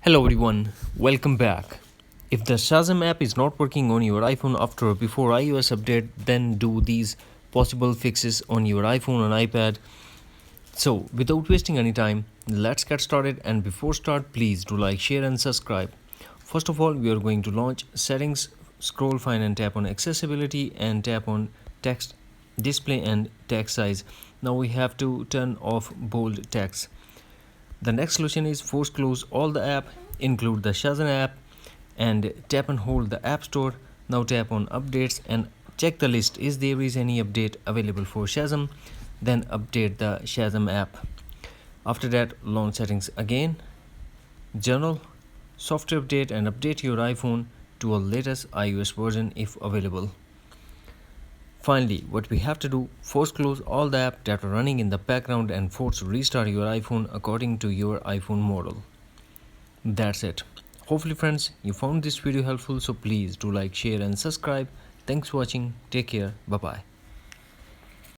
Hello everyone, welcome back. If the Shazam app is not working on your iPhone after or before iOS update, then do these possible fixes on your iPhone and iPad. So, without wasting any time, let's get started, and before start, please do like, share and subscribe. First of all, we are going to launch settings, scroll find and tap on accessibility and tap on text display and text size. Now we have to turn off bold text. The next solution is force close all the app, include the Shazam app, and tap and hold the App Store. Now tap on updates and check the list. Is there is any update available for Shazam? Then update the Shazam app. After that, launch settings again, general, software update, and update your iPhone to a latest iOS version if available. Finally, what we have to do, force close all the apps that are running in the background and force restart your iPhone according to your iPhone model. That's it. Hopefully friends, you found this video helpful, so please do like, share and subscribe. Thanks for watching. Take care. Bye bye.